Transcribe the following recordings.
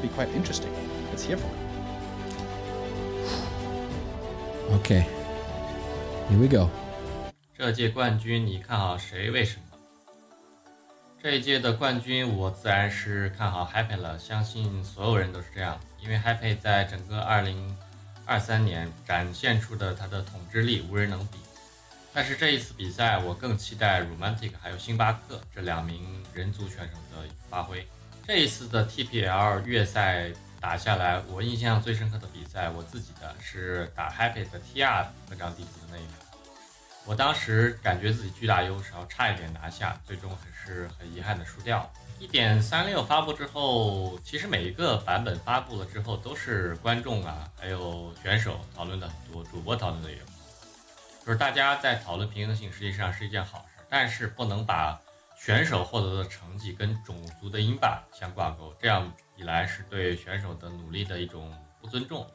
be quite interesting. Let's hear from him. Okay, here we go. 这届冠军你看好谁？为什么？这一届的冠军我自然是看好 Happy 了，相信所有人都是这样，因为 Happy 在整个2023年展现出的他的统治力无人能比。但是这一次比赛我更期待 Romantic 还有星巴克这2名人族选手的发挥。这一次的 TPL 月赛打下来，我印象最深刻的比赛，我自己的是打 Happy 的 TR 那张地图的那一场。我当时感觉自己巨大优势，差一点拿下，最终还是很遗憾的输掉。1.36 发布之后，其实每一个版本发布了之后，都是观众啊，还有选手讨论的很多，主播讨论的也有。就是大家在讨论平衡性，实际上是一件好事，但是不能把选手获得的成绩跟种族的英霸相挂钩，这样一来是对选手的努力的一种不尊重。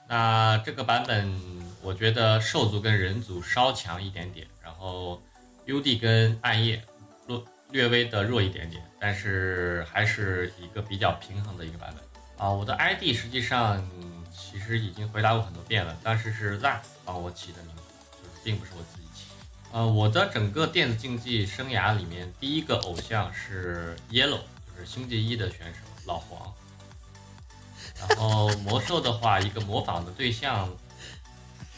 那这个版本我觉得兽族跟人族稍强一点点，然后 UD 跟暗夜略微的弱一点点，但是还是一个比较平衡的一个版本。我的 ID 实际上其实已经回答过很多遍了，当时是 Zax 帮我起的名字，就是并不是我自己起。我的整个电子竞技生涯里面第一个偶像是 Yellow， 就是星际1的选手老黄。然后魔兽的话，一个模仿的对象、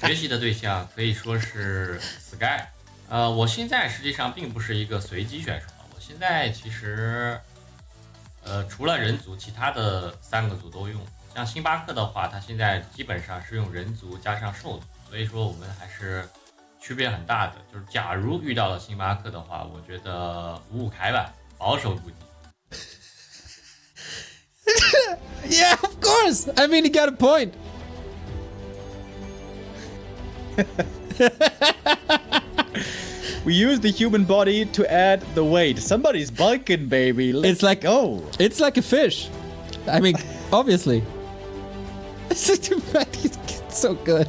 学习的对象可以说是 Sky。我现在实际上并不是一个随机选手，我现在其实除了人族，其他的3个族都用。像星巴克的话，它现在基本上是用人族加上兽族，所以说我们还是区别很大的。就是假如遇到了星巴克的话，我觉得5-5开吧，保守估计。Yeah, of course. I mean, he got a point. We use the human body to add the weight. Somebody's bulking, baby. Let's like It's like a fish. I mean, obviously. He's so good.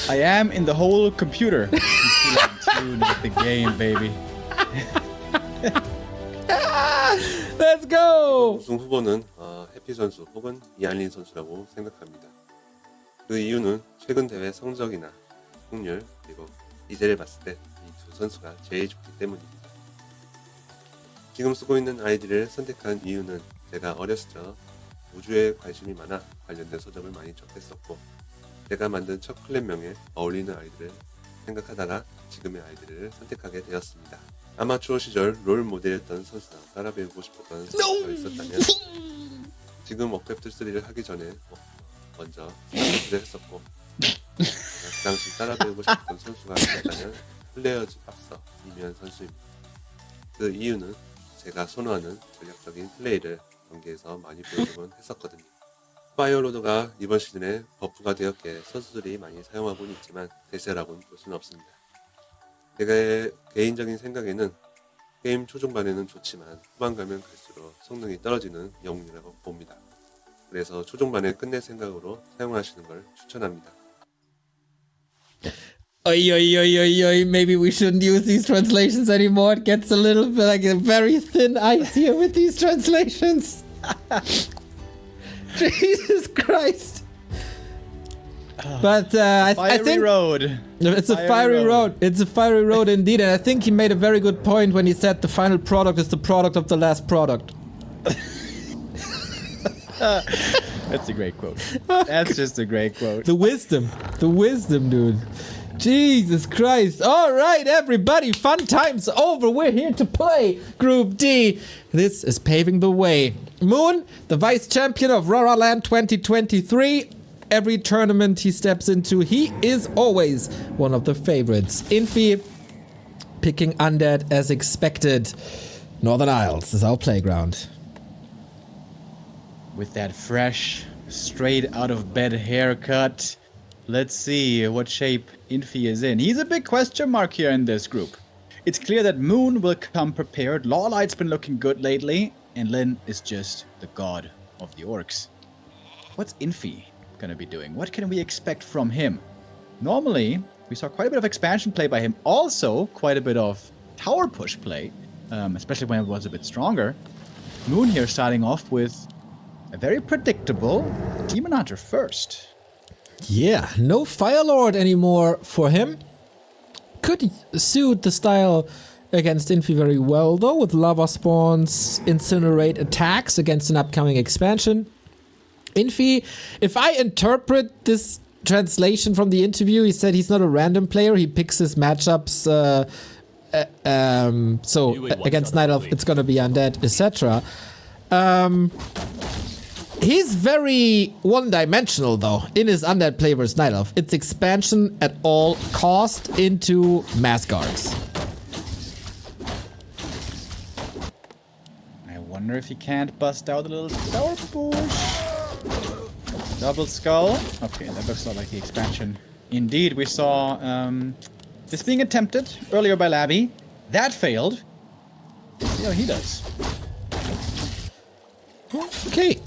I am in the whole computer. You feel in tune with the game, baby. Let's go. 우승 후보는 해피 선수 혹은 이안린 선수라고 생각합니다. 그 이유는 최근 대회 성적이나 승률 그리고 이제를 봤을 때 이 두 선수가 제일 좋기 때문입니다. 지금 쓰고 있는 아이디를 선택한 이유는 제가 어렸을 적 우주에 관심이 많아 관련된 서적을 많이 접했었고 제가 만든 첫 클랜명에 어울리는 아이디를 생각하다가 지금의 아이디를 선택하게 되었습니다. 아마추어 시절 롤 모델이었던 선수나 따라 배우고 싶었던 선수가 있었다면 지금 워크래프트 3를 하기 전에 먼저 스타크래프트를 했었고 그 당시 따라 배우고 싶었던 선수가 있었다면 플레이어즈 박서 이면 선수입니다. 그 이유는 제가 선호하는 전략적인 플레이를 경기에서 많이 보여주곤 했었거든요. 파이어로드가 이번 시즌에 버프가 되었기에 선수들이 많이 사용하고는 있지만 대세라고는 볼 수는 없습니다. 제 개인적인 생각에는 게임 초중반에는 좋지만 후반 가면 갈수록 성능이 떨어지는 영웅이라고 봅니다. 그래서 초중반에 끝낼 생각으로 사용하시는 걸 추천합니다. Maybe we shouldn't use these translations anymore. It gets a little bit like a very thin ice here with these translations. Jesus Christ. But I think road. It's a fiery road. It's a fiery road indeed, and I think he made a very good point when he said the final product is the product of the last product. That's a great quote. That's just a great quote. The wisdom, dude. Jesus Christ. All right, everybody, fun time's over. We're here to play Group D. This is paving the way. Moon, the vice champion of Rora Land 2023. Every tournament he steps into, he is always one of the favorites. Infi picking Undead as expected. Northern Isles is our playground. With that fresh, straight out of bed haircut, let's see what shape Infi is in. He's a big question mark here in this group. It's clear that Moon will come prepared. Lawlight's been looking good lately, and Lin is just the god of the orcs. What's Infi gonna be doing? What can we expect from him? Normally, we saw quite a bit of expansion play by him. Also, quite a bit of tower push play, especially when it was a bit stronger. Moon here starting off with A very predictable Demon Hunter first. Yeah, no Fire Lord anymore for him. Could suit the style against Infi very well, though, with lava spawns, incinerate attacks against an upcoming expansion. Infi, if I interpret this translation from the interview, he said he's not a random player, he picks his matchups, so against Night Elf it's gonna be undead, etc. He's very one-dimensional, though, in his undead play versus Night Elf. It's expansion at all cost into mass guards. I wonder if he can't bust out a little tower push. Double skull. Okay, that looks not like the expansion. Indeed, we saw this being attempted earlier by Labby. That failed. Let's see how he does. Okay.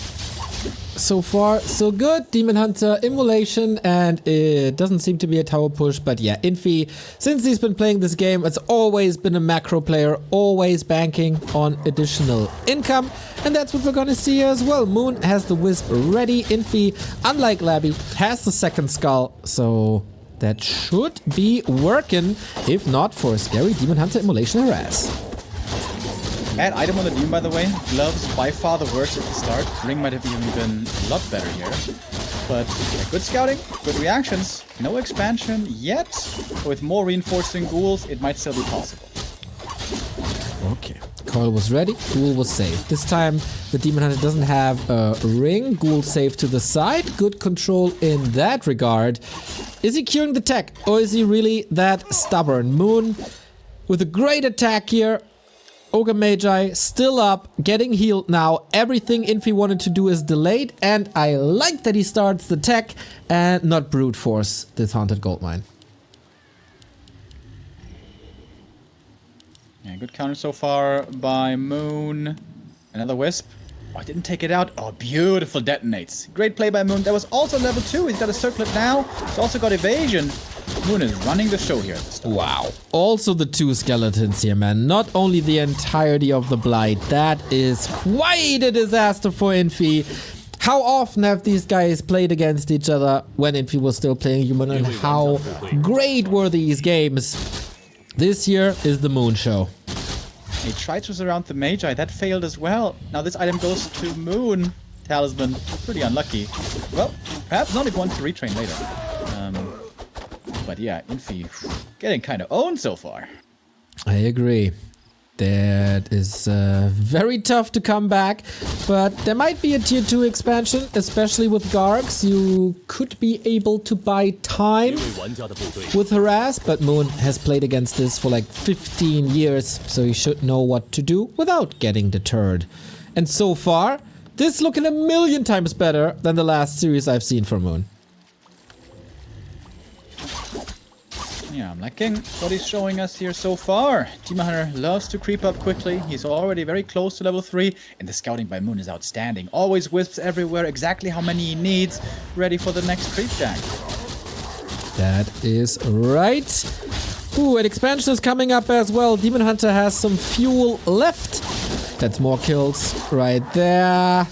So far, so good. Demon Hunter immolation, and it doesn't seem to be a tower push, but yeah, Infi, since he's been playing this game, it's always been a macro player, always banking on additional income, and that's what we're gonna see here as well. Moon has the Wisp ready. Infi, unlike Labby, has the second skull, so that should be working, if not for a scary Demon Hunter immolation harass. Bad item on the Demon, by the way. Gloves, by far the worst at the start. Ring might have even been a lot better here. But yeah, good scouting, good reactions. No expansion yet. With more reinforcing ghouls, it might still be possible. Okay. Coil was ready, Ghoul was safe. This time, the Demon Hunter doesn't have a ring. Ghoul safe to the side. Good control in that regard. Is he curing the tech, or is he really that stubborn? Moon with a great attack here. Ogre Magi still up, getting healed now. Everything Infi wanted to do is delayed, and I like that he starts the tech and not brute force this haunted goldmine. Yeah, good counter so far by Moon. Another Wisp. Oh, I didn't take it out. Oh, beautiful detonates. Great play by Moon. That was also level 2. He's got a circlet now. He's also got evasion. Moon is running the show here at the start. Wow. Also the 2 skeletons here, man. Not only the entirety of the Blight. That is quite a disaster for Infi. How often have these guys played against each other when Infi was still playing human, and how great were these games? This year is the Moon show. He tried to surround the Magi. That failed as well. Now this item goes to Moon. Talisman. Pretty unlucky. Well, perhaps not if he wants to retrain later. But yeah, Infi getting kind of owned so far. I agree. That is very tough to come back, but there might be a tier 2 expansion, especially with Gargs. You could be able to buy time with harass, but Moon has played against this for like 15 years, so he should know what to do without getting deterred. And so far, this is looking a million times better than the last series I've seen from Moon. Yeah, I'm liking what he's showing us here so far. Demon Hunter loves to creep up quickly. He's already very close to level 3, and the scouting by Moon is outstanding. Always wisps everywhere, exactly how many he needs, ready for the next creep jack. That is right. Ooh, an expansion is coming up as well. Demon Hunter has some fuel left. That's more kills right there.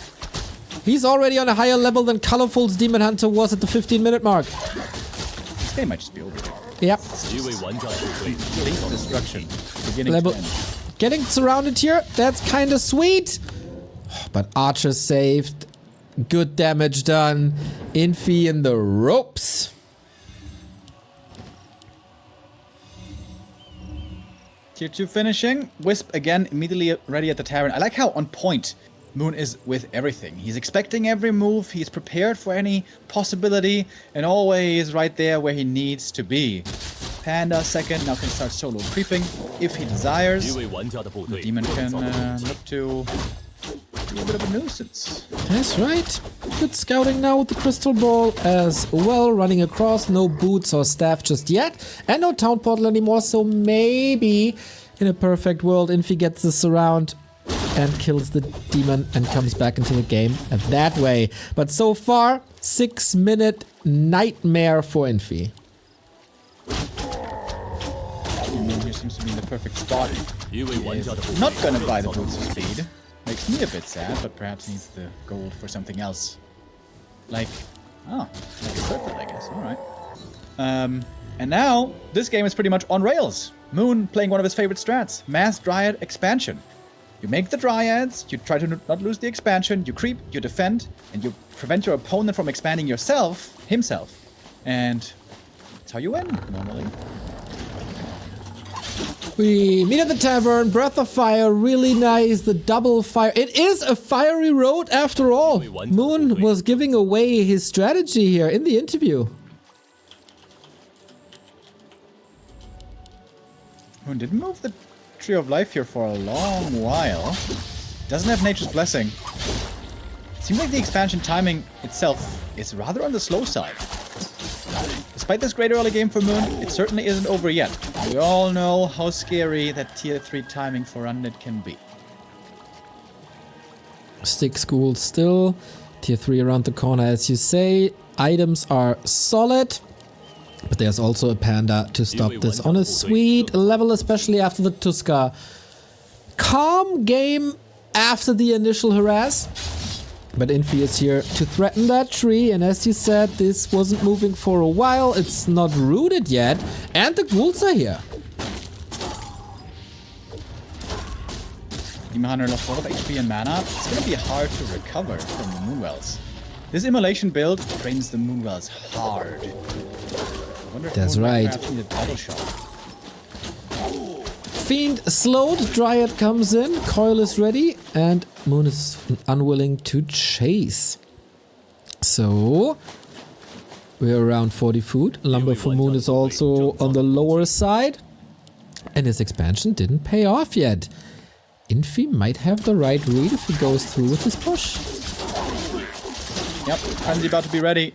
He's already on a higher level than Colorful's Demon Hunter was at the 15-minute mark. This game might just be over. Yep. Complete destruction. Beginning Level. to end. Getting surrounded here. That's kind of sweet. But Archer saved. Good damage done. Infi in the ropes. Tier 2 finishing. Wisp again, immediately ready at the tavern. I like how on point Moon is with everything. He's expecting every move, he's prepared for any possibility, and always right there where he needs to be. Panda second, now can start solo creeping if he desires. The demon can look to be a bit of a nuisance. That's right. Good scouting now with the crystal ball as well. Running across, no boots or staff just yet. And no town portal anymore, so maybe in a perfect world Infi gets this around and kills the demon and comes back into the game that way. But so far, 6-minute nightmare for Infi. Moon here seems to be in the perfect spot. He is not gonna buy the boots of speed. Makes me a bit sad, but perhaps needs the gold for something else. Like a circle, I guess. Alright. And now, this game is pretty much on rails. Moon playing one of his favorite strats, Mass Dryad Expansion. You make the Dryads, you try to not lose the expansion, you creep, you defend, and you prevent your opponent from expanding himself. And that's how you win, normally. We meet at the tavern, Breath of Fire, really nice, the double fire. It is a fiery road after all. Moon was giving away his strategy here in the interview. Moon didn't move the Tree of Life here for a long while. Doesn't have Nature's Blessing. Seems like the expansion timing itself is rather on the slow side. Despite this great early game for Moon, it certainly isn't over yet. We all know how scary that tier 3 timing for Undead can be. Stick School still. Tier 3 around the corner, as you say. Items are solid. But there's also a panda to stop this on a sweet level, especially after the Tuska. Calm game after the initial harass. But Infi is here to threaten that tree, and as you said, this wasn't moving for a while. It's not rooted yet, and the ghouls are here. Demon Hunter lost a lot of HP and mana. It's gonna be hard to recover from the Moonwells. This Immolation build drains the Moonwells hard. I wonder if That's Moon might right. perhaps need a double shot. Feint slowed, Dryad comes in, Coil is ready, and Moon is unwilling to chase. So, we're around 40 food. Lumber for Moon is also on the lower side. And his expansion didn't pay off yet. Infi might have the right read if he goes through with his push. Yep, Frenzy about to be ready.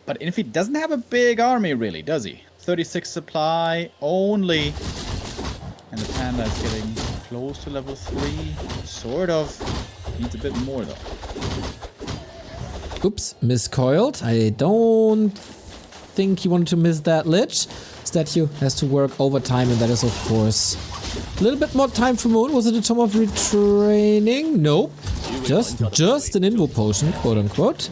But Infi doesn't have a big army really, does he? 36 supply only. And the panda is getting close to level 3. Sort of. Needs a bit more though. Oops, miscoiled. I don't think he wanted to miss that lich. Statue has to work overtime, and that is of course a little bit more time for Moon. Was it a Tome of Retraining? No. Just an Invo potion, quote unquote.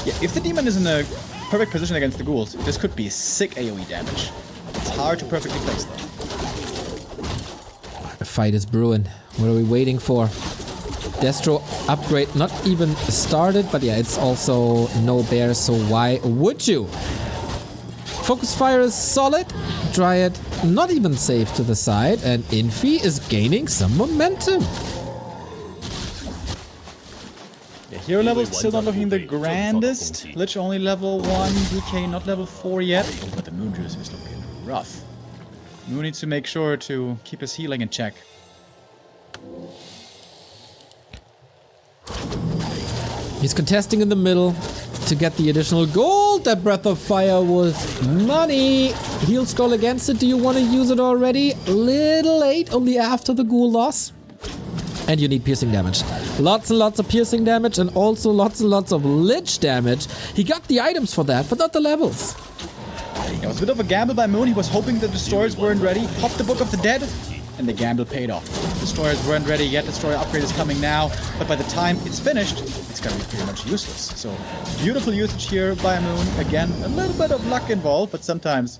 Yeah, if the demon is in a perfect position against the ghouls, this could be sick AoE damage. It's hard to perfectly place though. The fight is brewing. What are we waiting for? Destro upgrade not even started, but yeah, it's also no bear, so why would you? Focus fire is solid. Dryad not even safe to the side, and Infi is gaining some momentum. Yeah, hero level still not looking the grandest. Lich only level 1, DK not level 4 yet. Oh, but the Moon Juice is looking rough. Moon needs to make sure to keep his healing in check. He's contesting in the middle to get the additional gold. That Breath of Fire was money. Heal Skull against it. Do you want to use it already? A little late, only after the ghoul loss. And you need piercing damage. Lots and lots of piercing damage, and also lots and lots of lich damage. He got the items for that, but not the levels. It was a bit of a gamble by Moon. He was hoping the destroyers weren't ready. Popped the Book of the Dead, and the gamble paid off. Destroyers weren't ready yet. Destroyer upgrade is coming now, but by the time it's finished, it's gonna be pretty much useless. So, beautiful usage here by Moon. Again, a little bit of luck involved, but sometimes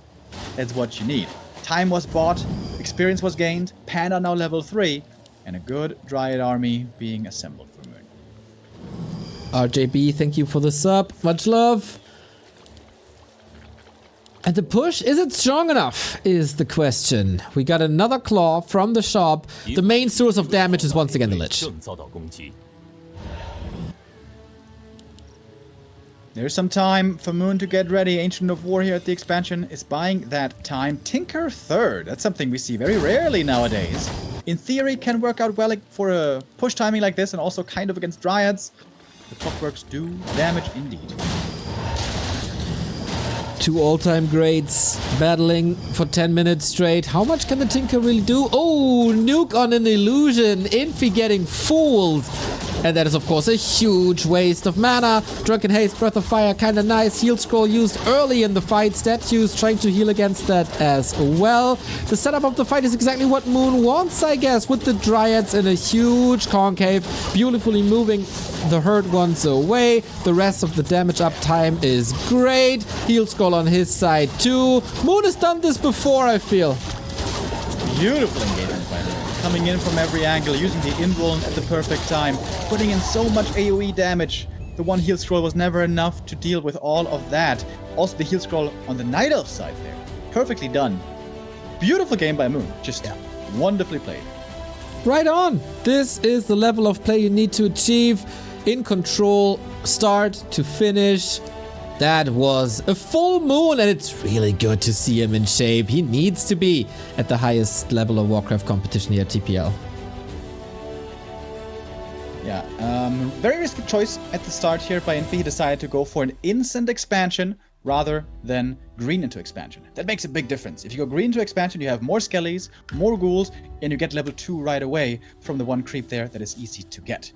it's what you need. Time was bought, experience was gained, Panda now level 3, and a good Dryad army being assembled for Moon. RJB, thank you for the sub. Much love. And the push, is it strong enough, is the question. We got another claw from the shop. The main source of damage is once again the Lich. There's some time for Moon to get ready. Ancient of War here at the expansion is buying that time. Tinker third, that's something we see very rarely nowadays. In theory, can work out well for a push timing like this, and also kind of against Dryads. The clockworks do damage indeed. Two all-time greats battling for 10 minutes straight. How much can the Tinker really do? Oh, nuke on an illusion. Infi getting fooled. And that is, of course, a huge waste of mana. Drunken Haste, Breath of Fire, kinda nice. Heal Scroll used early in the fight. Statues trying to heal against that as well. The setup of the fight is exactly what Moon wants, I guess, with the Dryads in a huge concave, beautifully moving the hurt ones away. The rest of the damage uptime is great. Heal Scroll on his side too. Moon has done this before, I feel. Beautiful engagement by them. Coming in from every angle, using the invuln at the perfect time, putting in so much AoE damage. The one heal scroll was never enough to deal with all of that. Also the heal scroll on the Night Elf side there. Perfectly done. Beautiful game by Moon. Just wonderfully played. Right on. This is the level of play you need to achieve. In control, start to finish. That was a full Moon, and it's really good to see him in shape. He needs to be at the highest level of Warcraft competition here at TPL. Yeah, very risky choice at the start here by Infi. He decided to go for an instant expansion rather than green into expansion. That makes a big difference. If you go green into expansion, you have more skellies, more ghouls, and you get level 2 right away from the one creep there that is easy to get.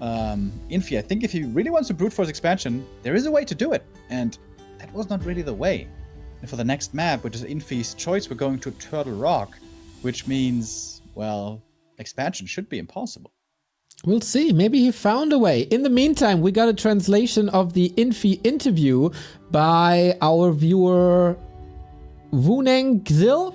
Infi, I think if he really wants to brute force expansion, there is a way to do it, and that was not really the way. And for the next map, which is Infi's choice, we're going to Turtle Rock, which means, well, expansion should be impossible. We'll see. Maybe he found a way. In the meantime, we got a translation of the Infi interview by our viewer Wuneng Xil.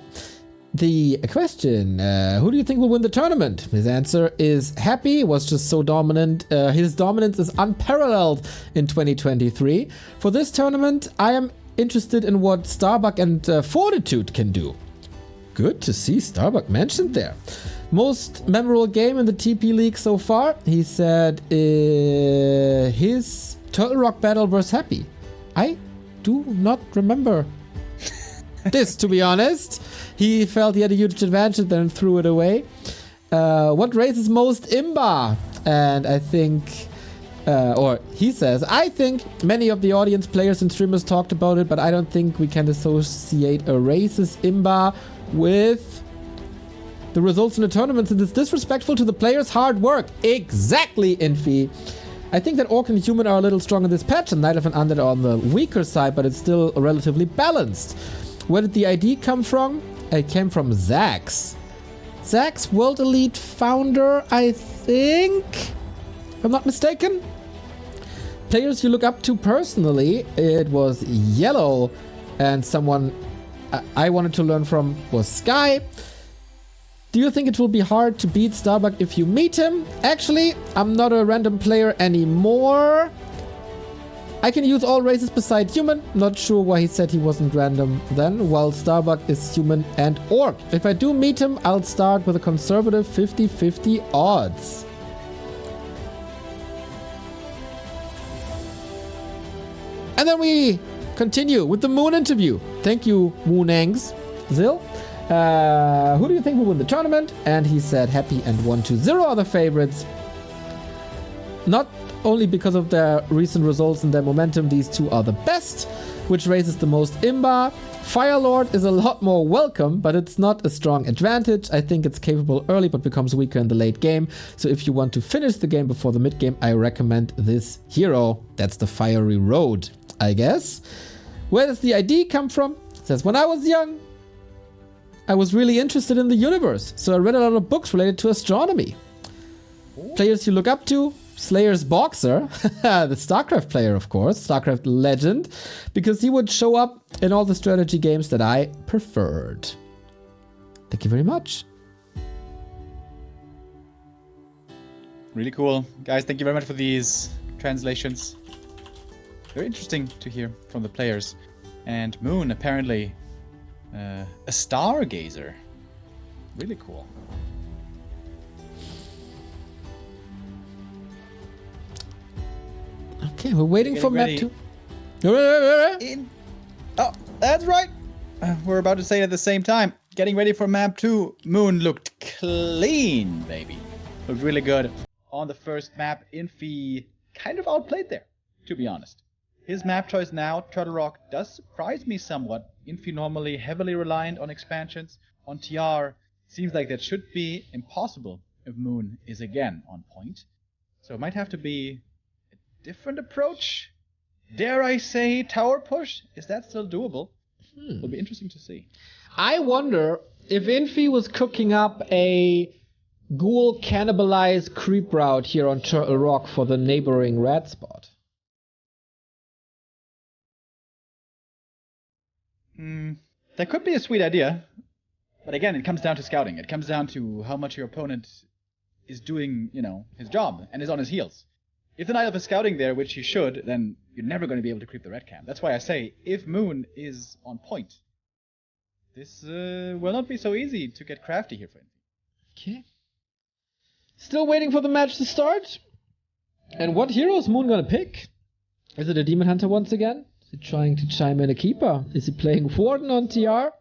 The question, who do you think will win the tournament? His answer is happy, was just so dominant. His dominance is unparalleled in 2023. For this tournament, I am interested in what Starbuck and Fortitude can do. Good to see Starbuck mentioned there. Most memorable game in the TP League so far, he said his Turtle Rock battle versus Happy. I do not remember this, to be honest. He felt he had a huge advantage and then threw it away. What race is most imba? And I think, or he says, I think many of the audience players and streamers talked about it, but I don't think we can associate a race's imba with the results in the tournaments, and it's disrespectful to the players' hard work. Exactly, Infi. I think that Orc and Human are a little strong in this patch, and Night Elf and Undead are on the weaker side, but it's still relatively balanced. Where did the ID come from? It came from Zax. Zax, World Elite founder, I think, if I'm not mistaken. Players you look up to personally, it was Yellow, and someone I wanted to learn from was Sky. Do you think it will be hard to beat Starbuck if you meet him? Actually, I'm not a random player anymore. I can use all races besides human. Not sure why he said he wasn't random then, while Starbuck is human and orc. If I do meet him, I'll start with a conservative 50-50 odds. And then we continue with the Moon interview. Thank you, Moonangs. Zil. Who do you think will win the tournament? And he said Happy and 1-2-0 are the favorites. Not only because of their recent results and their momentum, these two are the best. Which raises the most imba? Firelord is a lot more welcome, but it's not a strong advantage. I think it's capable early, but becomes weaker in the late game. So if you want to finish the game before the mid game, I recommend this hero. That's the Fiery Road, I guess. Where does the ID come from? It says, when I was young, I was really interested in the universe, so I read a lot of books related to astronomy. Players you look up to, Slayer's Boxer, the StarCraft player, of course, StarCraft legend, because he would show up in all the strategy games that I preferred. Thank you very much. Really cool. Guys, thank you very much for these translations. Very interesting to hear from the players. And Moon, apparently a stargazer. Really cool. Okay, we're waiting for map 2. Oh, that's right. We're about to say it at the same time. Getting ready for map 2. Moon looked clean, baby. Looked really good. On the first map, Infi kind of outplayed there, to be honest. His map choice now, Turtle Rock, does surprise me somewhat. Infi normally heavily reliant on expansions. On TR, seems like that should be impossible if Moon is again on point. So it might have to be a different approach. Dare I say tower push? Is that still doable? It'll be interesting to see. I wonder if Infi was cooking up a ghoul cannibalized creep route here on Turtle Rock for the neighboring red spot. That could be a sweet idea. But again, it comes down to scouting. It comes down to how much your opponent is doing, his job and is on his heels. If the Knight Elf is scouting there, which he should, then you're never going to be able to creep the red camp. That's why I say, if Moon is on point, this will not be so easy to get crafty here for him. Okay. Still waiting for the match to start. And what hero is Moon gonna pick? Is it a Demon Hunter once again? Is he trying to chime in a Keeper? Is he playing Warden on TR?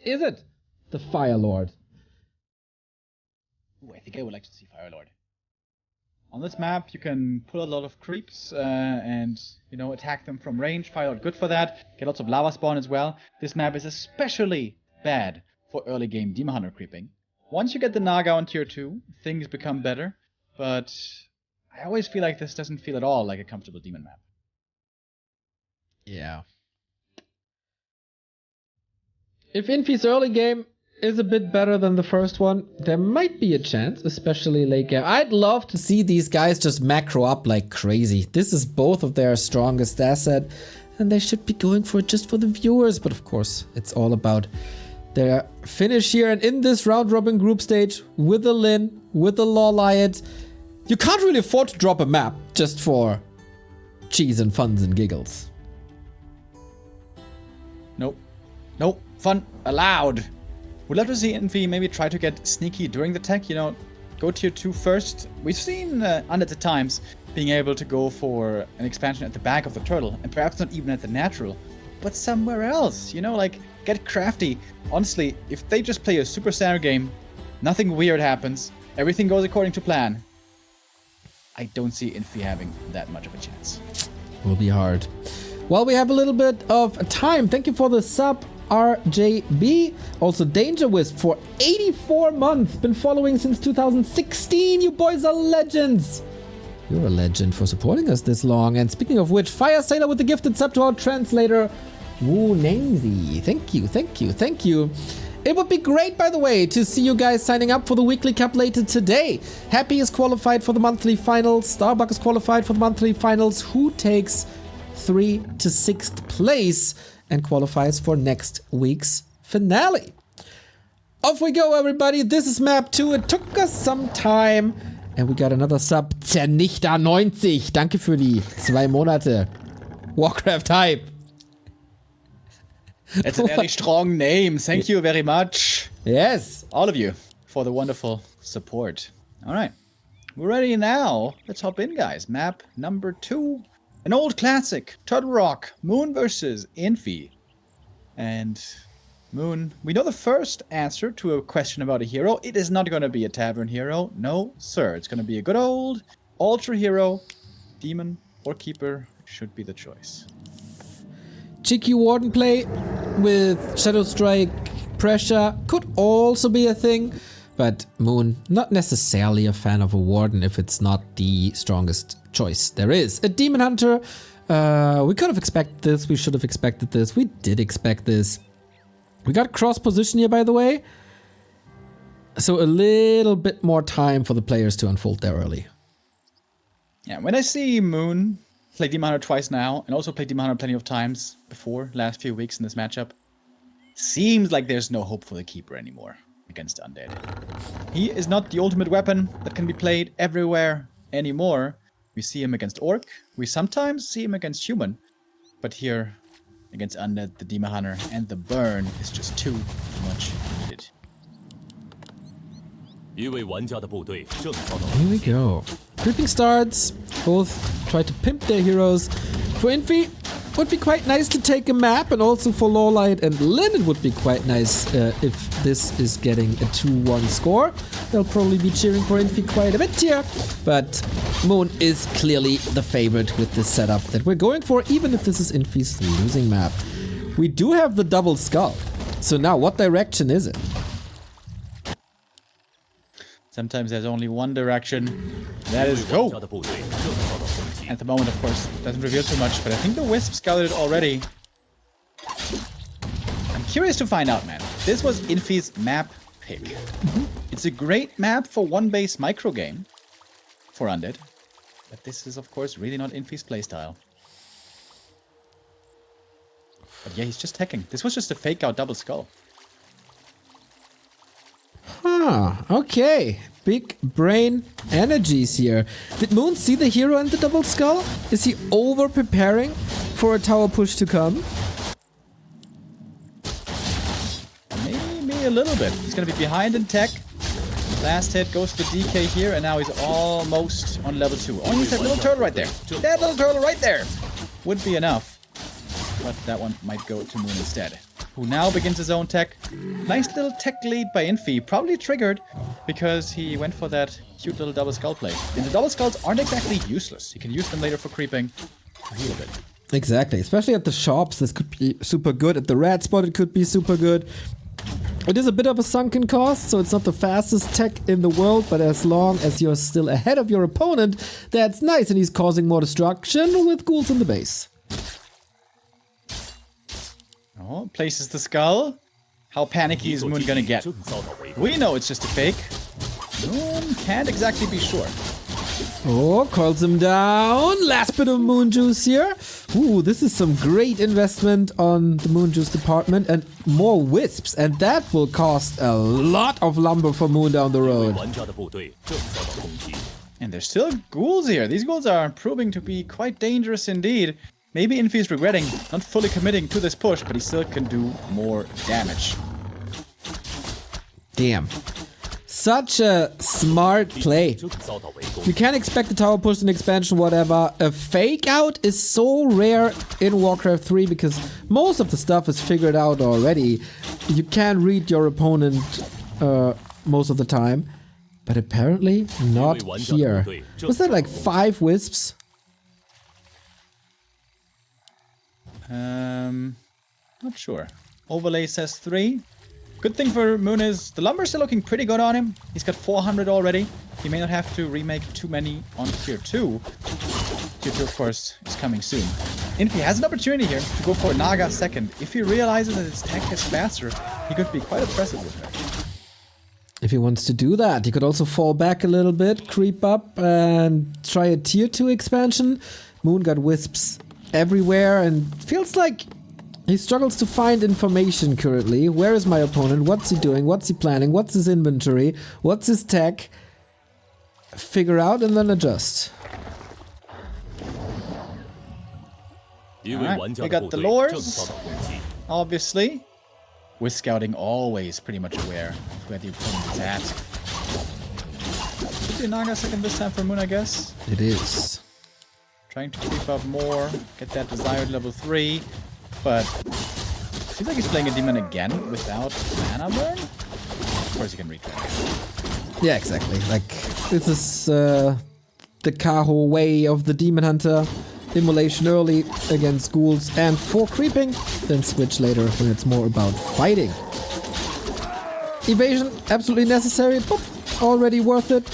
Is it the Fire Lord? Ooh, I think I would like to see Fire Lord. On this map, you can pull a lot of creeps and, attack them from range. Fire Lord, good for that. Get lots of lava spawn as well. This map is especially bad for early game Demon Hunter creeping. Once you get the Naga on tier 2, things become better. But I always feel like this doesn't feel at all like a comfortable demon map. Yeah. If Infi's early game is a bit better than the first one, there might be a chance, especially late game. I'd love to see these guys just macro up like crazy. This is both of their strongest asset, and they should be going for it just for the viewers. But of course, it's all about their finish here. And in this round-robin group stage, with the Lin, with the Lawliot, you can't really afford to drop a map just for cheese and funs and giggles. Nope. Fun allowed. Would love to see Infi maybe try to get sneaky during the tech, go tier 2 first. We've seen Undead at times being able to go for an expansion at the back of the turtle, and perhaps not even at the natural, but somewhere else, get crafty. Honestly, if they just play a Super Center game, nothing weird happens, everything goes according to plan, I don't see Infi having that much of a chance. Will be hard. Well, we have a little bit of time. Thank you for the sub, RJB. Also, Danger Wisp for 84 months. Been following since 2016. You boys are legends. You're a legend for supporting us this long. And speaking of which, Fire Sailor with the gifted sub to our translator, Wu Nangzi. Thank you. It would be great, by the way, to see you guys signing up for the weekly cup later today. Happy is qualified for the monthly finals. Starbuck is qualified for the monthly finals. Who takes 3 to 6th place and qualifies for next week's finale? Off we go, everybody. This is map 2. It took us some time. And we got another sub. Zernichter 90. Danke für die 2 Monate. Warcraft Hype. That's a very strong name. Thank you very much. Yes. All of you for the wonderful support. All right. We're ready now. Let's hop in, guys. Map number 2. An old classic. Turtle Rock. Moon versus Infi. And Moon, we know the first answer to a question about a hero. It is not going to be a tavern hero. No, sir. It's going to be a good old ultra hero. Demon or Keeper should be the choice. Cheeky Warden play with Shadow Strike pressure could also be a thing, but Moon, not necessarily a fan of a Warden if it's not the strongest choice there is. A Demon Hunter, we could have expected this, we should have expected this, we did expect this. We got cross position here, by the way, so a little bit more time for the players to unfold there early. Yeah, when I see Moon play Demon Hunter twice now, and also play Demon Hunter plenty of times before, last few weeks in this matchup, seems like there's no hope for the Keeper anymore against Undead. He is not the ultimate weapon that can be played everywhere anymore. We see him against Orc, we sometimes see him against Human, but here, against Undead, the Demon Hunter, and the Burn is just too much needed. Here we go. Creeping starts. Both try to pimp their heroes. For Infi, would be quite nice to take a map, and also for Lawlight and Lynn it would be quite nice if this is getting a 2-1 score. They'll probably be cheering for Infi quite a bit here, but Moon is clearly the favorite with this setup that we're going for, even if this is Infi's losing map. We do have the double skull, so now what direction is it? Sometimes there's only one direction. That is go. At the moment, of course, doesn't reveal too much, but I think the Wisp scouted it already. I'm curious to find out, man. This was Infi's map pick. It's a great map for one-base micro game for Undead, but this is, of course, really not Infi's playstyle. But yeah, he's just teching. This was just a fake out double skull. Ah, okay. Big brain energies here. Did Moon see the hero and the double skull? Is he over preparing for a tower push to come? Maybe a little bit. He's gonna be behind in tech. Last hit goes to the DK here, and now he's almost on level 2. Only that little turtle right there. That little turtle right there would be enough. But that one might go to Moon instead, who now begins his own tech. Nice little tech lead by Infi, probably triggered because he went for that cute little double skull play. And the double skulls aren't exactly useless. You can use them later for creeping to heal a bit. Exactly, especially at the shops, this could be super good. At the red spot, it could be super good. It is a bit of a sunken cost, so it's not the fastest tech in the world, but as long as you're still ahead of your opponent, that's nice, and he's causing more destruction with ghouls in the base. Oh, places the skull. How panicky is Moon gonna get? We know it's just a fake. Moon can't exactly be sure. Oh, calls him down. Last bit of Moon Juice here. Ooh, this is some great investment on the Moon Juice department, and more wisps, and that will cost a lot of lumber for Moon down the road. And there's still ghouls here. These ghouls are proving to be quite dangerous indeed. Maybe Infi is regretting not fully committing to this push, but he still can do more damage. Damn. Such a smart play. You can't expect a tower push in expansion, whatever. A fake out is so rare in Warcraft 3 because most of the stuff is figured out already. You can read your opponent most of the time, but apparently not here. Was that like 5 wisps? Not sure. Overlay says 3. Good thing for Moon is the lumber's still looking pretty good on him. He's got 400 already. He may not have to remake too many on tier 2. Tier 2, of course, is coming soon. Infi has an opportunity here to go for Naga second. If he realizes that his tech is faster, he could be quite impressive with her. If he wants to do that, he could also fall back a little bit, creep up, and try a tier 2 expansion. Moon got wisps everywhere and feels like he struggles to find information currently. Where is my opponent? What's he doing? What's he planning? What's his inventory? What's his tech? Figure out and then adjust. Alright, we got the lures, obviously. With scouting, always pretty much aware of where the opponent is at. Should be a Naga second this time for Moon, I guess. It is. Trying to creep up more, get that desired level 3, but seems like he's playing a demon again without mana burn. Of course he can retry. Yeah, exactly. Like, this is the Kaho way of the Demon Hunter. Immolation early against ghouls and for creeping, then switch later when it's more about fighting. Evasion, absolutely necessary, but already worth it.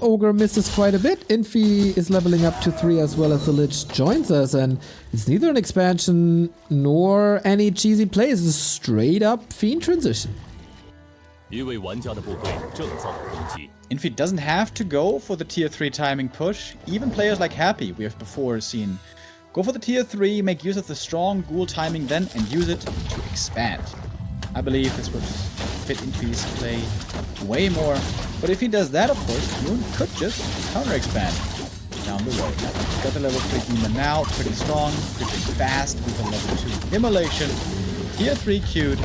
Ogre misses quite a bit. Infi is leveling up to 3 as well as the Lich joins us, and it's neither an expansion nor any cheesy play. It's a straight up Fiend transition. Infi doesn't have to go for the tier 3 timing push. Even players like Happy, we have before seen, go for the tier 3, make use of the strong ghoul timing then, and use it to expand. I believe this would fit Infi's play way more. But if he does that, of course, Moon could just counter-expand down the road. Got the level 3 demon now, pretty strong, pretty fast with the level 2 immolation. Tier 3 queued.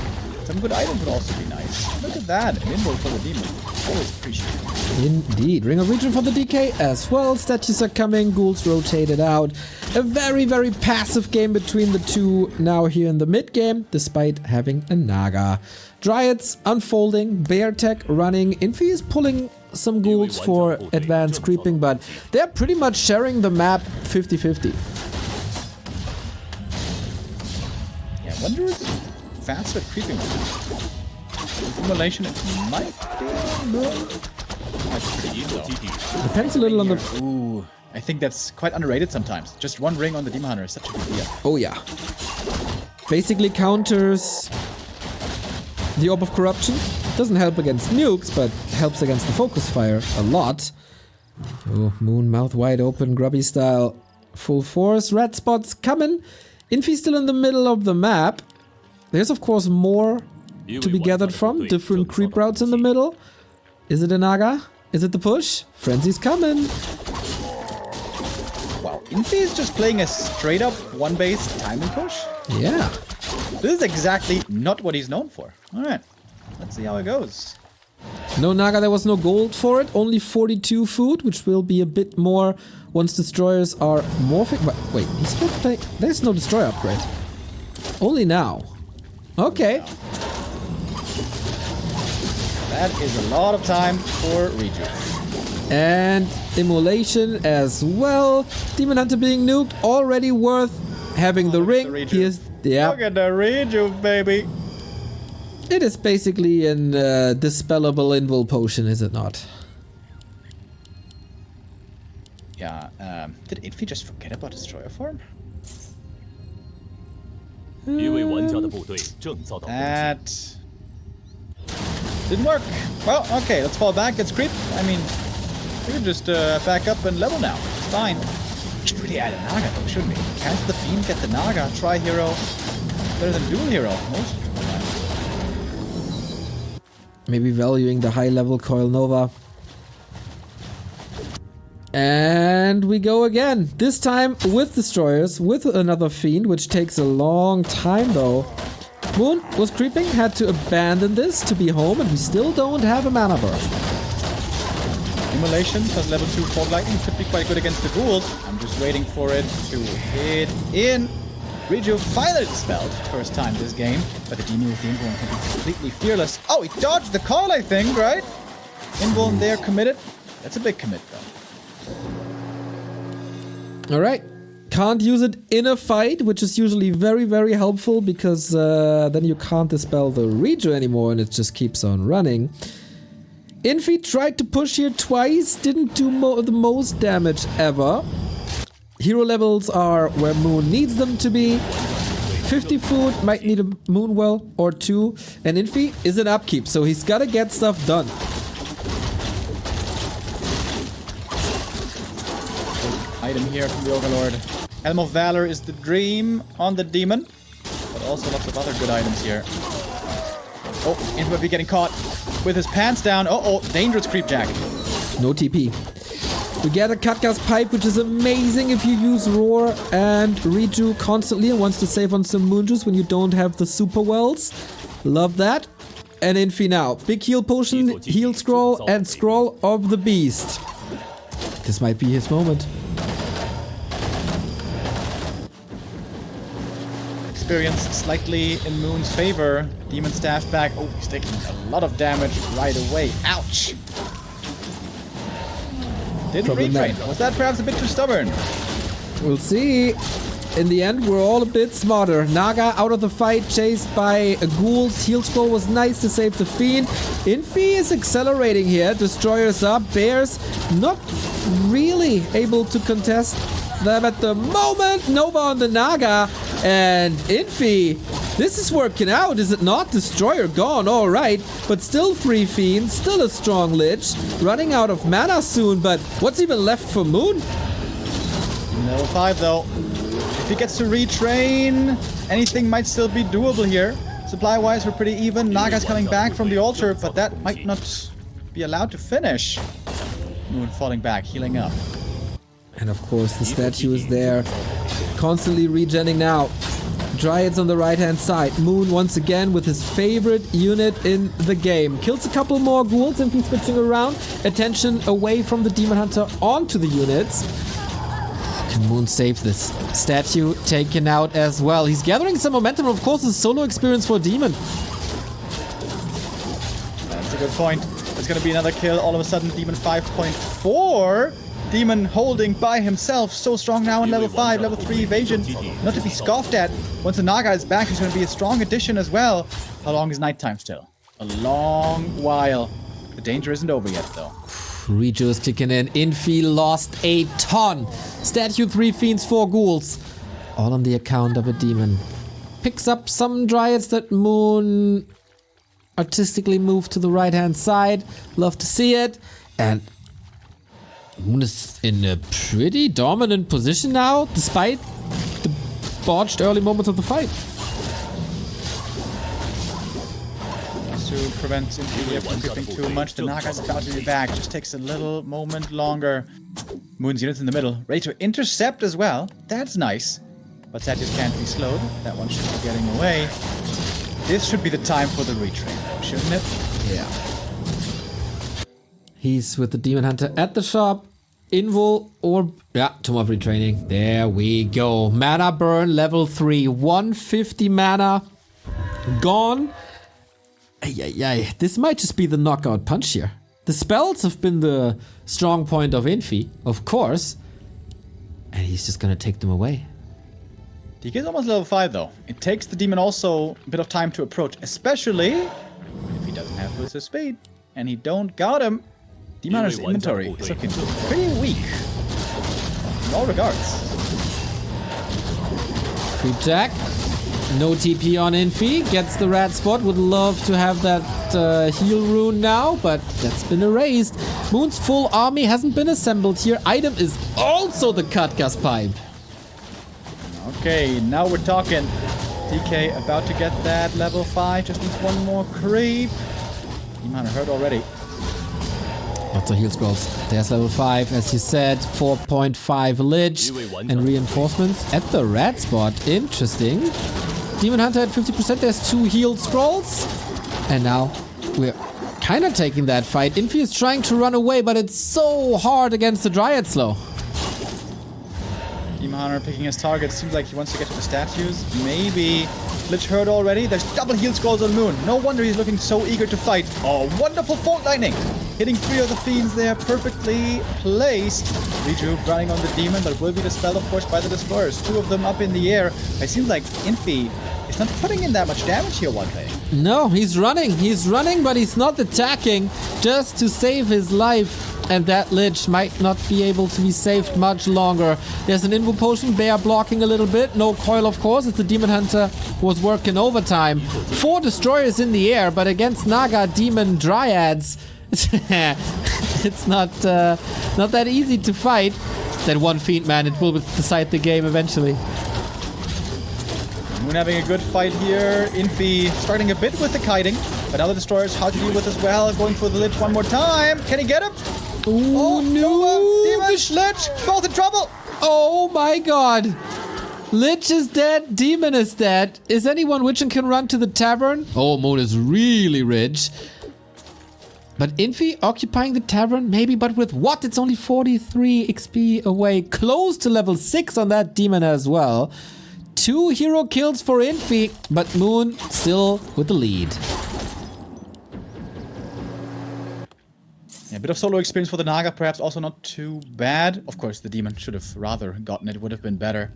Some good items would also be nice. Look at that, an invoke for the demon. Always appreciated. Indeed. Ring of Region for the DK as well. Statues are coming. Ghouls rotated out. A very, very passive game between the two now here in the mid game, despite having a Naga. Dryads unfolding. Bear tech running. Infi is pulling some ghouls for advanced creeping, but they're pretty much sharing the map 50-50. Yeah, I wonder if faster at creeping. Simulation, it might be pretty easy though. Depends a little on the... Ooh, I think that's quite underrated sometimes. Just one ring on the Demon Hunter is such a good deal. Oh yeah. Basically counters the Orb of Corruption. Doesn't help against nukes, but helps against the focus fire a lot. Oh, Moon mouth wide open, grubby style. Full force, red spots coming. Infi still in the middle of the map. There's of course more to be gathered from. Different creep routes in the middle. Is it a Naga? Is it the push? Frenzy's coming. Wow, Infi is just playing a straight up one base timing push. Yeah. This is exactly not what he's known for. Alright, let's see how it goes. No Naga, there was no gold for it. Only 42 food, which will be a bit more once destroyers are morphing. But wait, he's still playing. There's no destroyer upgrade. Only now. Okay. That is a lot of time for Reju. And Immolation as well. Demon Hunter being nuked, already worth having the ring. Here's, yeah. Look at the Reju, baby. It is basically an dispellable invul potion, is it not? Yeah, did Infi just forget about Destroyer form? That didn't work. Well, okay, let's fall back, let's creep. I mean, we can just back up and level now. It's fine. Should really add a Naga though, shouldn't we? Cast the Fiend, get the Naga, try hero. Better than dual hero, most of the time. Maybe valuing the high level Coil Nova. And we go again. This time with destroyers, with another Fiend, which takes a long time though. Moon was creeping, had to abandon this to be home, and we still don't have a mana burst. Immolation plus level 2 Fog Lightning could be quite good against the ghouls. I'm just waiting for it to hit in. Reju finally dispelled, first time this game, but the demon with the invuln can be completely fearless. Oh, he dodged the call, I think, right? Invuln there committed. That's a big commit, though. Alright. Can't use it in a fight, which is usually very, very helpful because then you can't dispel the Reju anymore and it just keeps on running. Infi tried to push here twice, didn't do the most damage ever. Hero levels are where Moon needs them to be. 50 food, might need a Moonwell or two. And Infi is an upkeep, so he's gotta get stuff done. Item here from the Overlord. Helm of Valor is the dream on the demon, but also lots of other good items here. Oh, Infi might be getting caught with his pants down. Uh-oh, dangerous creep jack. No TP. We get a Katka's Pipe, which is amazing if you use Roar and Reju constantly and wants to save on some Moon Juice when you don't have the Super Wells. Love that. And Infi now. Big heal potion, heal scroll, and scroll of the beast. This might be his moment. Experience slightly in Moon's favor. Demon staff back. Oh, he's taking a lot of damage right away. Ouch! Didn't retrain. Was that perhaps a bit too stubborn? We'll see. In the end, we're all a bit smarter. Naga out of the fight, chased by ghouls. Heal scroll was nice to save the Fiend. Infi is accelerating here. Destroyers up. Bears not really able to contest them at the moment. Nova on the Naga. And Infi, this is working out, is it not? Destroyer gone, alright. But still 3 Fiends, still a strong Lich. Running out of mana soon, but what's even left for Moon? Level 5 though. If he gets to retrain, anything might still be doable here. Supply-wise, we're pretty even. Naga's coming back from the altar, but that might not be allowed to finish. Moon falling back, healing up. And of course, the statue is there. Constantly regenning now. Dryads on the right-hand side. Moon once again with his favorite unit in the game. Kills a couple more ghouls and he's switching around. Attention away from the Demon Hunter onto the units. Can Moon save this? Statue taken out as well. He's gathering some momentum. Of course, it's a solo experience for Demon. That's a good point. There's going to be another kill. All of a sudden, Demon 5.4. Demon holding by himself. So strong now in level 5, level 3 evasion. Not to be scoffed at. Once the Naga is back, he's going to be a strong addition as well. How long is nighttime still? A long while. The danger isn't over yet, though. Rejo is kicking in. Infi lost a ton. Statue 3 fiends, 4 ghouls. All on the account of a demon. Picks up some dryads that Moon artistically moved to the right-hand side. Love to see it. And Moon is in a pretty dominant position now, despite the botched early moments of the fight. To prevent Infi from creeping too much. The Naga's about to be back. Just takes a little moment longer. Moon's units in the middle. Ready to intercept as well. That's nice. But that just can't be slowed. That one should be getting away. This should be the time for the retrain, shouldn't it? Yeah. He's with the Demon Hunter at the shop. Invul or... yeah, Tomb of Retraining. There we go. Mana burn level 3. 150 mana. Gone. Ay. This might just be the knockout punch here. The spells have been the strong point of Infi, of course. And he's just gonna take them away. DK is almost level 5 though. It takes the demon also a bit of time to approach, especially if he doesn't have Blizzard Speed. And he don't got him. Demon Hunter's inventory is looking pretty weak. In all regards. Creep Jack. No TP on Infi. Gets the rat spot. Would love to have that heal rune now, but that's been erased. Moon's full army hasn't been assembled here. Item is also the cut gas pipe. Okay, now we're talking. DK about to get that level 5. Just needs one more creep. Demon Hunter hurt already. Lots of heal scrolls. There's level 5, as you said. 4.5 Lich and reinforcements at the rat spot. Interesting. Demon Hunter at 50%. There's 2 heal scrolls. And now we're kind of taking that fight. Infi is trying to run away, but it's so hard against the Dryad slow. Demon Hunter picking his target. Seems like he wants to get to the statues. Maybe Lich hurt already. There's double heal scrolls on Moon. No wonder he's looking so eager to fight. Oh, wonderful Fault Lightning. Hitting 3 of the fiends there. Perfectly placed. Rejuve running on the demon, but will be dispelled, of course, by the destroyers. 2 of them up in the air. It seems like Infi is not putting in that much damage here while playing. No, he's running. He's running, but he's not attacking. Just to save his life. And that Lich might not be able to be saved much longer. There's an Invo Potion, Bear blocking a little bit. No coil, of course, as the Demon Hunter was working overtime. 4 destroyers in the air, but against Naga Demon Dryads, it's not that easy to fight. That one Fiend, man, it will decide the game eventually. Moon having a good fight here. Infi starting a bit with the kiting, but now the destroyers hard to deal with as well. Going for the Lich one more time. Can he get him? Oh no! Demon, Lich, both in trouble! Oh my god! Lich is dead, Demon is dead. Is anyone which can run to the tavern? Oh, Moon is really rich. But Infi occupying the tavern? Maybe, but with what? It's only 43 XP away. Close to level 6 on that Demon as well. 2 hero kills for Infi, but Moon still with the lead. Yeah, a bit of solo experience for the Naga, perhaps also not too bad. Of course, the Demon should have rather gotten it, would have been better.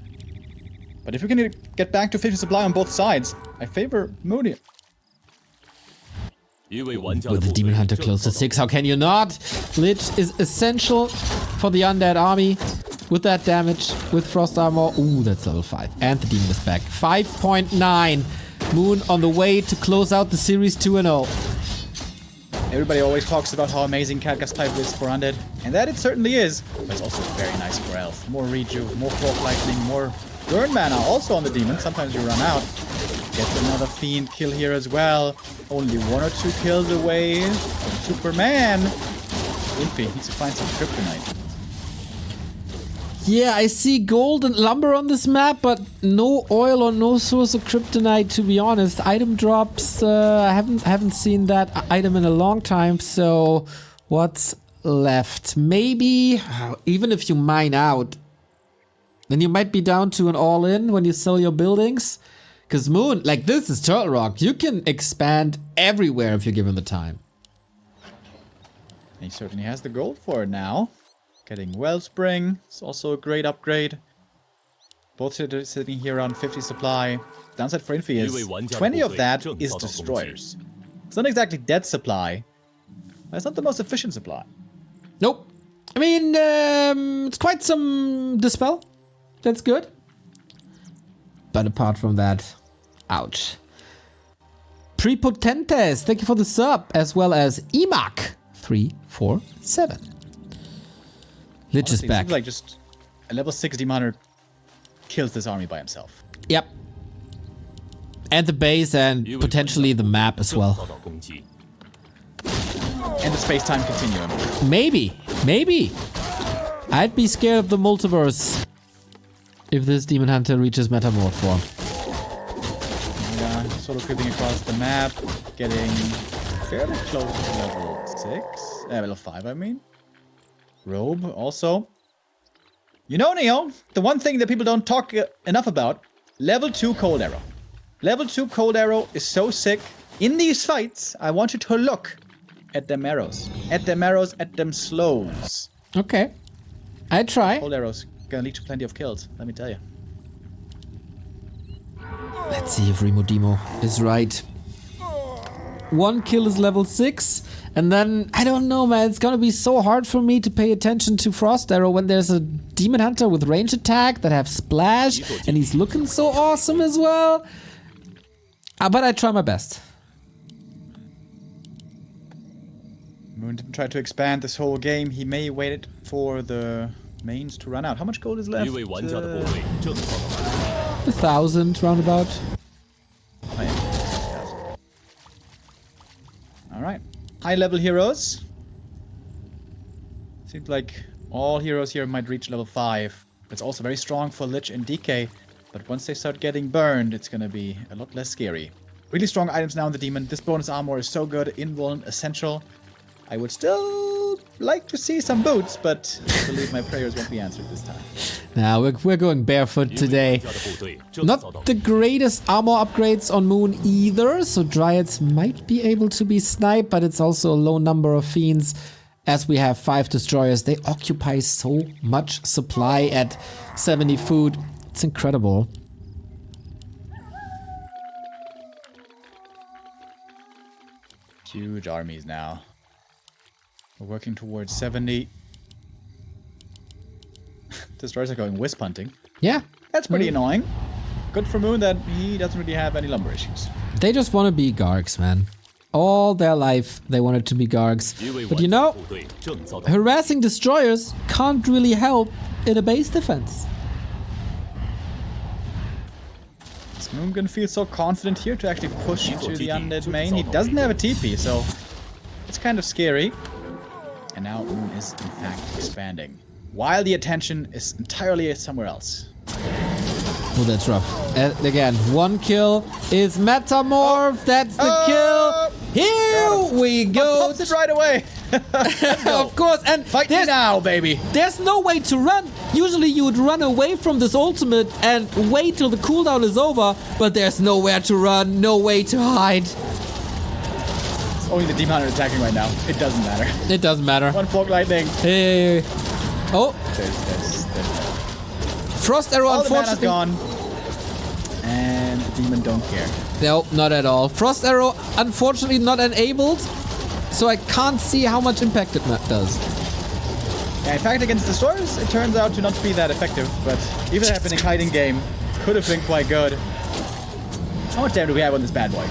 But if we can get back to 50 supply on both sides, I favor Moon here. With the Demon Hunter close to 6, how can you not? Lich is essential for the undead army. With that damage, with Frost Armor. Ooh, that's level 5. And the Demon is back. 5.9. Moon on the way to close out the series 2-0. Everybody always talks about how amazing Khadga's Pipe is for undead, and that it certainly is, but it's also very nice for elf. More rejuve, more Fault Lightning, more burn mana also on the demon. Sometimes you run out. Gets another fiend kill here as well. Only 1 or 2 kills away from Superman. Infi needs to find some kryptonite. Yeah, I see gold and lumber on this map, but no oil or no source of kryptonite, to be honest. Item drops, I haven't seen that item in a long time, so what's left? Maybe, even if you mine out, then you might be down to an all-in when you sell your buildings. Because Moon, like this is Turtle Rock, you can expand everywhere if you're given the time. He certainly has the gold for it now. Getting Wellspring is also a great upgrade. Both sitting here around 50 supply. Downside for Infi is 20 of that is destroyers. It's not exactly dead supply, but it's not the most efficient supply. Nope. I mean, it's quite some dispel. That's good. But apart from that, ouch. Prepotentes, thank you for the sub, as well as Emak347. Lich is Honestly, back. It seems like just a level 6 Demon Hunter kills this army by himself. Yep. And the base and potentially the map as well. And the space-time continuum. Maybe. I'd be scared of the multiverse if this Demon Hunter reaches Metamorph form. Yeah, sort of creeping across the map, getting fairly close to level 6. Level 5, I mean. Robe, also. You know, Neo, the one thing that people don't talk enough about, level 2 Cold Arrow. Level 2 Cold Arrow is so sick. In these fights, I want you to look at them arrows. At them arrows, at them slows. Okay. I try. Cold Arrows gonna lead to plenty of kills, let me tell you. Let's see if Remo Demo is right. One kill is level 6. And then, I don't know, man, it's gonna be so hard for me to pay attention to Frost Arrow when there's a Demon Hunter with range attack that have splash, and he's looking so awesome as well. But I try my best. Moon didn't try to expand this whole game. He may wait for the mains to run out. How much gold is left? 1,000 roundabout. Oh, yeah. Alright. High level heroes. Seems like all heroes here might reach level 5. It's also very strong for Lich and DK. But once they start getting burned, it's gonna be a lot less scary. Really strong items now in the Demon. This bonus armor is so good. Invuln essential. I would still like to see some boots, but I believe my prayers won't be answered this time. Now we're going barefoot today. Not the greatest armor upgrades on Moon either, so Dryads might be able to be sniped, but it's also a low number of fiends. As we have 5 destroyers, they occupy so much supply at 70 food. It's incredible. Huge armies now. We're working towards 70. Destroyers are going wisp hunting. Yeah. That's pretty annoying. Good for Moon that he doesn't really have any lumber issues. They just want to be Gargs, man. All their life, they wanted to be Gargs. But you know, harassing destroyers can't really help in a base defense. Is Moon gonna feel so confident here to actually push into the undead main? He doesn't have a TP, so it's kind of scary. And now Moon is in fact expanding, while the attention is entirely somewhere else. Oh, that's rough. And again, one kill is Metamorph. That's the kill. Here we go. Pops it right away. Of course. And Fight me now, baby. There's no way to run. Usually you would run away from this ultimate and wait till the cooldown is over, but there's nowhere to run, no way to hide. It's only the Demon Hunter attacking right now. It doesn't matter. It doesn't matter. One Fork Lightning. Hey. Oh. There's Frost Arrow, all the mana's unfortunately. gone. And the Demon don't care. No, not at all. Frost Arrow, unfortunately not enabled, so I can't see how much impact it does. Yeah, in fact, against Destroyers, it turns out to not be that effective, but even a happening hiding game could have been quite good. How much damage do we have on this bad boy?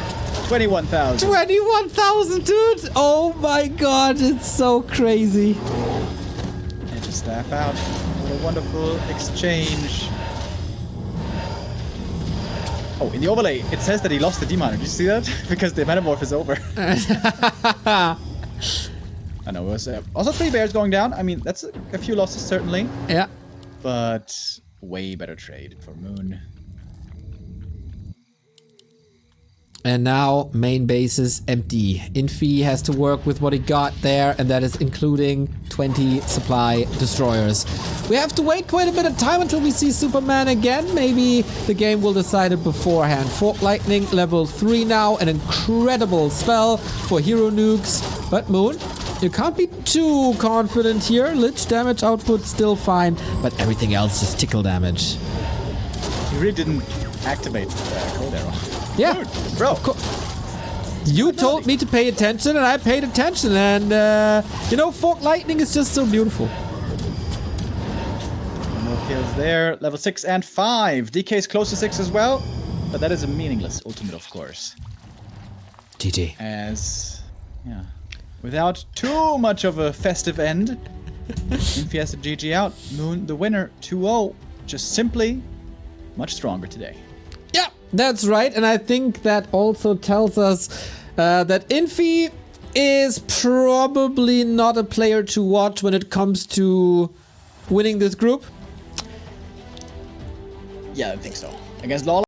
21,000. 21,000, dude! Oh my god, it's so crazy. And just staff out. What a wonderful exchange. Oh, in the overlay, it says that he lost the Demon. Did you see that? Because the Metamorph is over. I know, it was also 3 bears going down. I mean, that's a few losses, certainly. Yeah. but way better trade for Moon. And now main base is empty. Infi has to work with what he got there, and that is including 20 supply destroyers. We have to wait quite a bit of time until we see Superman again. Maybe the game will decide it beforehand. Fork Lightning level 3 now, an incredible spell for hero nukes. But Moon, you can't be too confident here. Lich damage output still fine, but everything else is tickle damage. He really didn't activate Cold Arrow. Yeah, Dude, bro. You told me to pay attention, and I paid attention. And, you know, Fork Lightning is just so beautiful. No kills there. Level 6 and 5. DK is close to 6 as well. But that is a meaningless ultimate, of course. GG. As, yeah, without too much of a festive end, Infi has to GG out. Moon, the winner, 2-0. Just simply much stronger today. Yeah, that's right. And I think that also tells us that Infi is probably not a player to watch when it comes to winning this group. Yeah, I think so. Against Lawless.